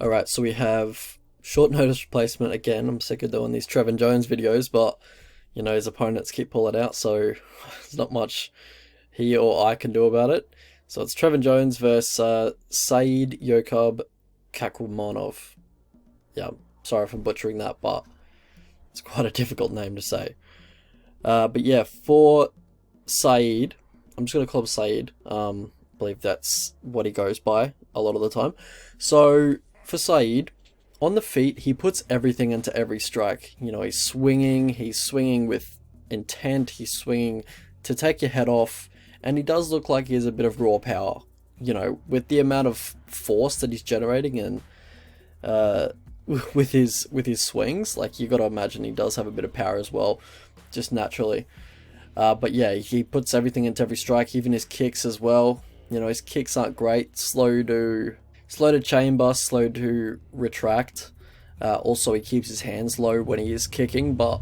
Alright, so we have short notice replacement again. I'm sick of doing these Trevin Jones videos, but his opponents keep pulling out, so there's not much he or I can do about it. So it's Trevin Jones versus Sayid Kakhramonov. Yeah, sorry if I'm butchering that, but it's quite a difficult name to say. But yeah, for Said, I'm just going to call him Said. I believe that's what he goes by a lot of the time. So for Said, on the feet, he puts everything into every strike. He's swinging with intent, he's swinging to take your head off, and he does look like he has a bit of raw power. With the amount of force that he's generating and with his swings, like you got to imagine he does have a bit of power as well, just naturally. But yeah, he puts everything into every strike, even his kicks as well. His kicks aren't great, slow to chamber, slow to retract. Also, he keeps his hands low when he is kicking, but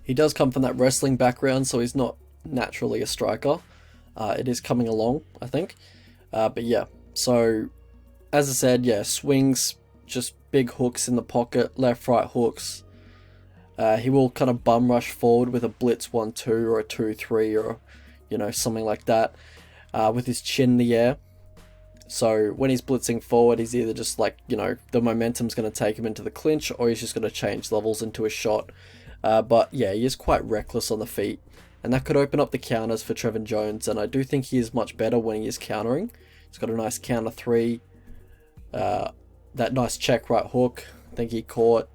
he does come from that wrestling background, so he's not naturally a striker. It is coming along, I think. But yeah, so as I said, yeah, swings, just big hooks in the pocket, left, right hooks. He will kind of bum rush forward with a blitz 1-2 or a 2-3 or, something like that, with his chin in the air. So when he's blitzing forward, he's either just like, the momentum's going to take him into the clinch, or he's just going to change levels into a shot. But yeah, he is quite reckless on the feet, and that could open up the counters for Trevin Jones, and I do think he is much better when he is countering. He's got a nice counter 3, that nice check right hook. I think he caught,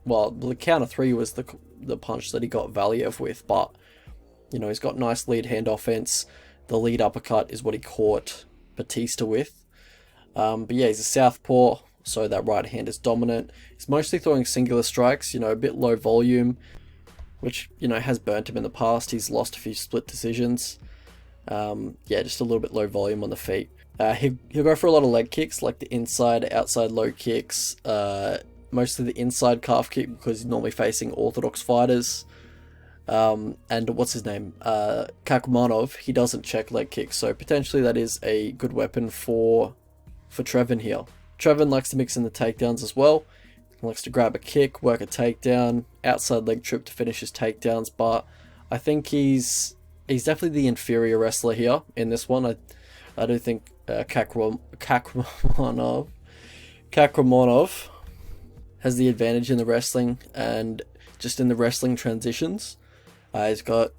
well, the counter 3 was the punch that he got Valiev with, but he's got nice lead hand offense. The lead uppercut is what he caught Batista with. But yeah, he's a southpaw, so that right hand is dominant. He's mostly throwing singular strikes, a bit low volume, which has burnt him in the past. He's lost a few split decisions. Yeah, just a little bit low volume on the feet. He'll go for a lot of leg kicks, like the inside, outside low kicks. Mostly the inside calf kick, because he's normally facing orthodox fighters. And what's his name? Kakhramonov, he doesn't check leg kicks, so potentially that is a good weapon for Trevin here. Trevin likes to mix in the takedowns as well. He likes to grab a kick, work a takedown, outside leg trip to finish his takedowns, but I think he's definitely the inferior wrestler here in this one. I do think Kakhramonov has the advantage in the wrestling and just in the wrestling transitions. He's got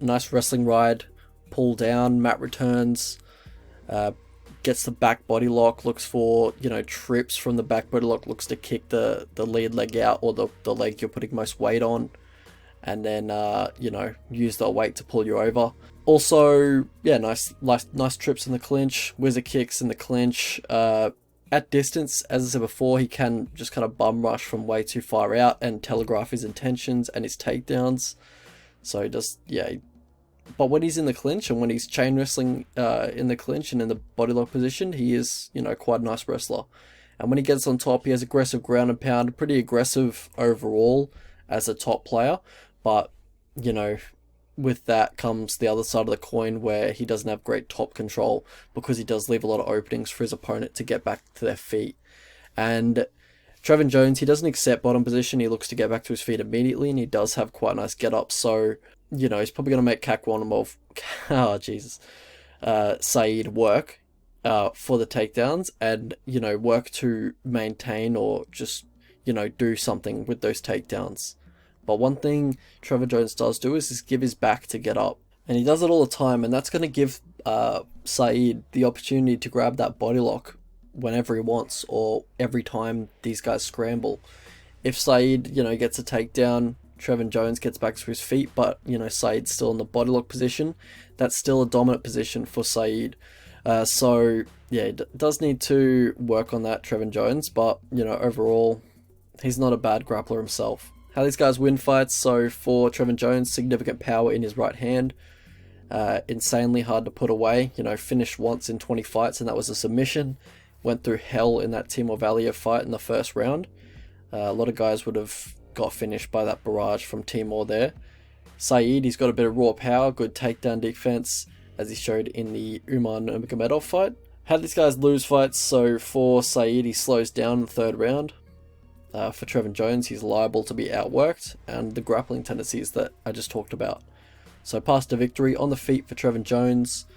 a nice wrestling ride, pull down, mat returns, gets the back body lock, looks for, trips from the back body lock, looks to kick the lead leg out, or the leg you're putting most weight on, and then, use the weight to pull you over. Also, yeah, nice trips in the clinch, whizzer kicks in the clinch. At distance, as I said before, he can just kind of bum rush from way too far out and telegraph his intentions and his takedowns. So he does, yeah. But when he's in the clinch and when he's chain wrestling in the clinch and in the body lock position, he is, quite a nice wrestler. And when he gets on top, he has aggressive ground and pound, pretty aggressive overall as a top player. But, with that comes the other side of the coin, where he doesn't have great top control, because he does leave a lot of openings for his opponent to get back to their feet. And Trevin Jones, he doesn't accept bottom position, he looks to get back to his feet immediately, and he does have quite a nice get up, so, he's probably going to make Kakhramonov, Said work for the takedowns, and, work to maintain or just, do something with those takedowns. But one thing Trevin Jones does do is give his back to get up. And he does it all the time, and that's going to give Said the opportunity to grab that body lock whenever he wants, or every time these guys scramble. If Said, gets a takedown, Trevin Jones gets back to his feet, but, Said's still in the body lock position, that's still a dominant position for Said. So, yeah, he does need to work on that, Trevin Jones, but, overall, he's not a bad grappler himself. How these guys win fights: so for Trevin Jones, significant power in his right hand, insanely hard to put away, finished once in 20 fights, and that was a submission. Went through hell in that Timur Valiev fight in the first round. A lot of guys would have got finished by that barrage from Timur there. Said, he's got a bit of raw power, good takedown defense, as he showed in the Umar Nurmagomedov fight. How these guys lose fights? So for Said, he slows down in the third round. For Trevin Jones, he's liable to be outworked, and the grappling tendencies that I just talked about. So path to victory on the feet for Trevin Jones.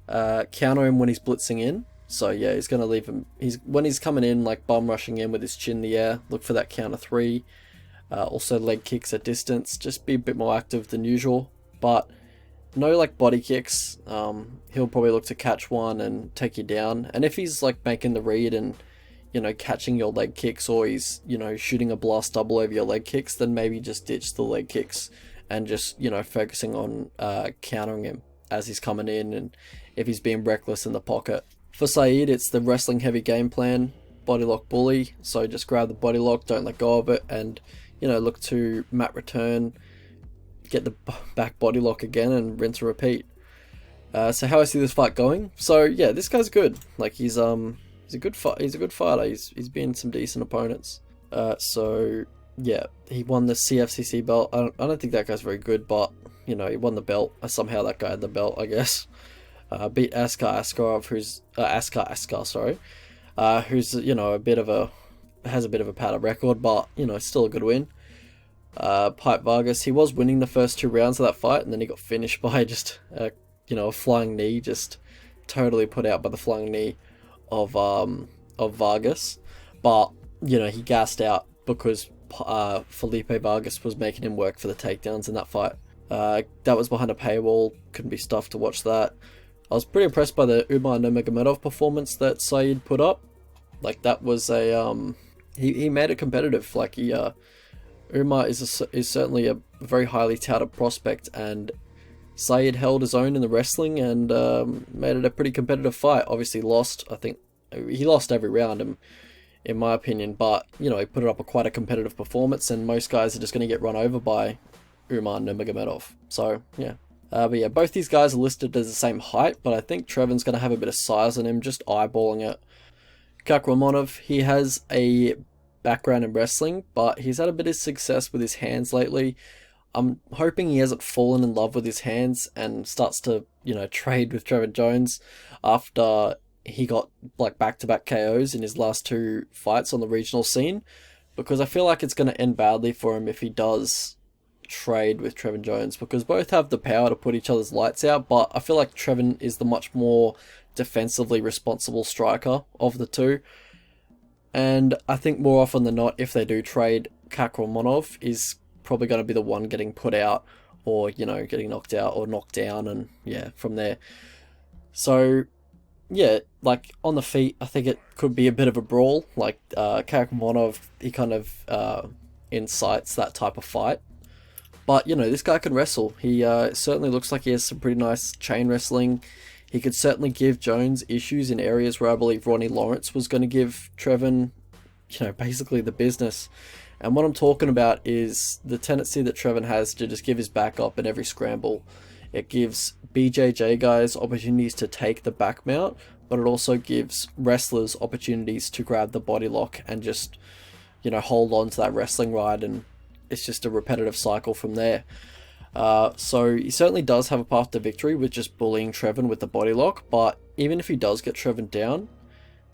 Counter him when he's blitzing in. So yeah, he's going to leave him. When he's coming in, like bum rushing in with his chin in the air, look for that counter 3. Also leg kicks at distance. Just be a bit more active than usual. But no like body kicks. He'll probably look to catch one and take you down. And if he's like making the read and, you know, catching your leg kicks, or he's, you know, shooting a blast double over your leg kicks, then maybe just ditch the leg kicks and just, you know, focusing on countering him as he's coming in, and if he's being reckless in the pocket. For Said, it's the wrestling heavy game plan, body lock bully. So just grab the body lock, don't let go of it, and, you know, look to mat return, get the back body lock again, and rinse and repeat. So how I see this fight going? So yeah, this guy's good. Like he's a good fighter. He's been some decent opponents. So yeah, he won the CFCC belt. I don't think that guy's very good, but you know, he won the belt. Somehow that guy had the belt, I guess. Beat Askar Askarov, who's you know has a bit of a powder record, but you know, still a good win. Pipe Vargas, he was winning the first 2 rounds of that fight, and then he got finished by just you know, a flying knee, just totally put out by the flying knee of Vargas. But you know, he gassed out because Felipe Vargas was making him work for the takedowns in that fight. That was behind a paywall, couldn't be stuffed to watch that. I was pretty impressed by the Umar Nurmagomedov performance that Said put up. Like that was a he made it competitive. Like Umar is certainly a very highly touted prospect, and Said held his own in the wrestling and made it a pretty competitive fight. Obviously lost, I think he lost every round in my opinion, but you know, he put up quite a competitive performance, and most guys are just going to get run over by Umar Nurmagomedov. So yeah. But yeah, both these guys are listed as the same height, but I think Trevin's going to have a bit of size on him, just eyeballing it. Kakhramonov, he has a background in wrestling, but he's had a bit of success with his hands lately. I'm hoping he hasn't fallen in love with his hands and starts to, you know, trade with Trevin Jones after he got like back-to-back KOs in his last 2 fights on the regional scene, because I feel like it's going to end badly for him if he does trade with Trevin Jones, because both have the power to put each other's lights out, but I feel like Trevin is the much more defensively responsible striker of the two. And I think more often than not, if they do trade, Kakhramonov is probably going to be the one getting put out, or, you know, getting knocked out or knocked down, and yeah, from there. So yeah, like on the feet, I think it could be a bit of a brawl. Like Kakhramonov, he kind of incites that type of fight. But, you know, this guy can wrestle. He certainly looks like he has some pretty nice chain wrestling. He could certainly give Jones issues in areas where I believe Ronnie Lawrence was going to give Trevin, you know, basically the business. And what I'm talking about is the tendency that Trevin has to just give his back up in every scramble. It gives BJJ guys opportunities to take the back mount, but it also gives wrestlers opportunities to grab the body lock and just, you know, hold on to that wrestling ride, and it's just a repetitive cycle from there. So he certainly does have a path to victory with just bullying Trevin with the body lock, but even if he does get Trevin down,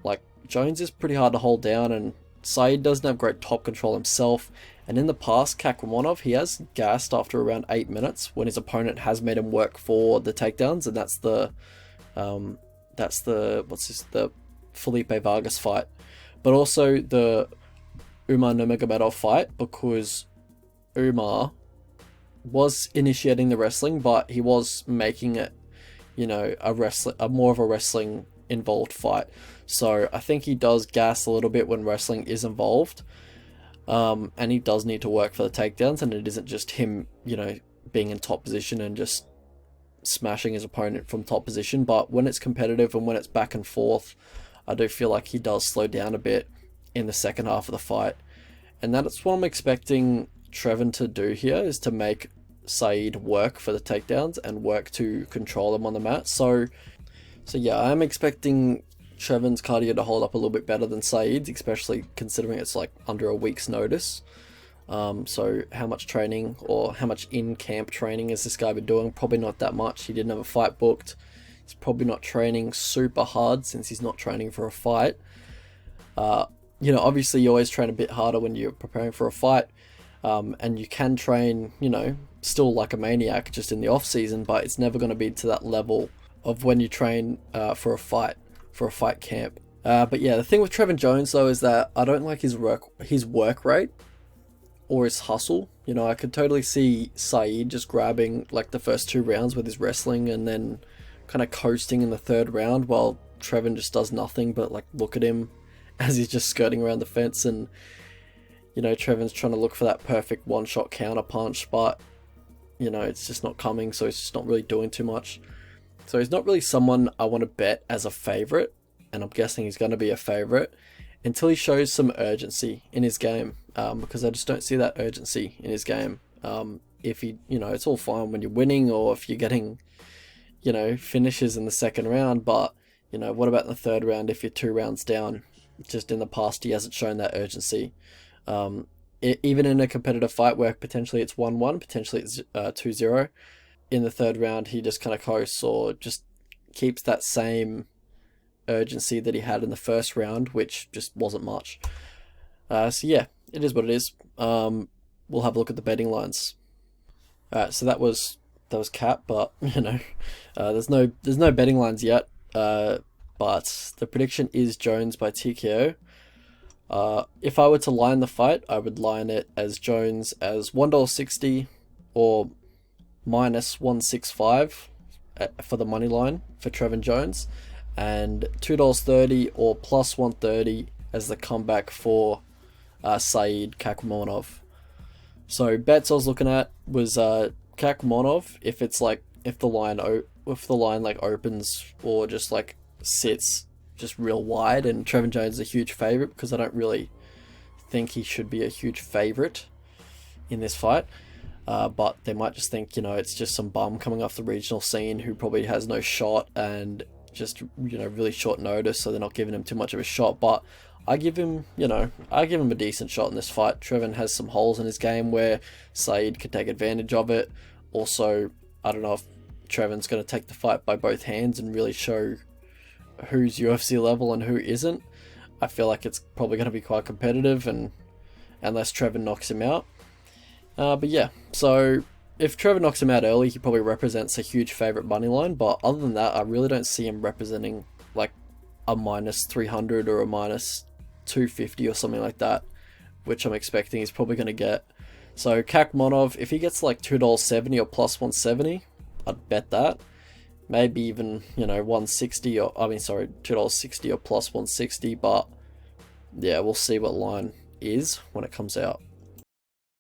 like, Jones is pretty hard to hold down, and Said doesn't have great top control himself. And in the past, Kakhramonov, he has gassed after around 8 minutes when his opponent has made him work for the takedowns, and that's the Felipe Vargas fight, but also the Umar Nurmagomedov fight, because Umar was initiating the wrestling, but he was making it, you know, a more of a wrestling involved fight. So I think he does gas a little bit when wrestling is involved, and he does need to work for the takedowns, and it isn't just him, you know, being in top position and just smashing his opponent from top position. But when it's competitive and when it's back and forth, I do feel like he does slow down a bit in the second half of the fight, and that's what I'm expecting Trevin to do here, is to make Said work for the takedowns and work to control him on the mat. So yeah, I'm expecting Trevin's cardio to hold up a little bit better than Said's, especially considering it's like under a week's notice. So how much training or how much in-camp training has this guy been doing? Probably not that much. He didn't have a fight booked. He's probably not training super hard since he's not training for a fight. You know, obviously you always train a bit harder when you're preparing for a fight, and you can train, you know, still like a maniac just in the off season, but it's never going to be to that level of when you train for a fight camp. But yeah, the thing with Trevin Jones though is that I don't like his work rate or his hustle. You know, I could totally see Said just grabbing like the first 2 rounds with his wrestling and then kind of coasting in the 3rd round while Trevin just does nothing but like look at him as he's just skirting around the fence, and you know, Trevin's trying to look for that perfect one-shot counter punch, but you know, it's just not coming, so he's just not really doing too much. So he's not really someone I want to bet as a favorite, and I'm guessing he's going to be a favorite until he shows some urgency in his game, because I just don't see that urgency in his game. If he, you know, it's all fine when you're winning or if you're getting, you know, finishes in the 2nd round, but you know, what about in the 3rd round if you're 2 rounds down? Just in the past, he hasn't shown that urgency. Even in a competitive fight where potentially it's 1-1, potentially it's 2-0, in the 3rd round, he just kind of coasts or just keeps that same urgency that he had in the 1st round, which just wasn't much. So yeah, it is what it is. We'll have a look at the betting lines. So that was cap, but you know, there's no betting lines yet. But the prediction is Jones by TKO. If I were to line the fight, I would line it as Jones as $1.60 or -165 for the money line for Trevin Jones, and $2.30 or +130 as the comeback for Said Kakhramonov. So bets I was looking at was Kakhramonov if the line like opens or just like sits just real wide, and Trevin Jones is a huge favorite because I don't really think he should be a huge favorite in this fight. But they might just think, you know, it's just some bum coming off the regional scene who probably has no shot and just, you know, really short notice, so they're not giving him too much of a shot. But I give him a decent shot in this fight. Trevin has some holes in his game where Said could take advantage of it. Also, I don't know if Trevin's going to take the fight by both hands and really show who's UFC level and who isn't. I feel like it's probably going to be quite competitive, and unless Trevin knocks him out. But yeah, so if Trevin knocks him out early, he probably represents a huge favorite money line. But other than that, I really don't see him representing like a -300 or a -250 or something like that, which I'm expecting he's probably going to get. So Kakhramonov, if he gets like $2.70 or +170, I'd bet that. Maybe even, you know, $2.60 or +160, but yeah, we'll see what line is when it comes out.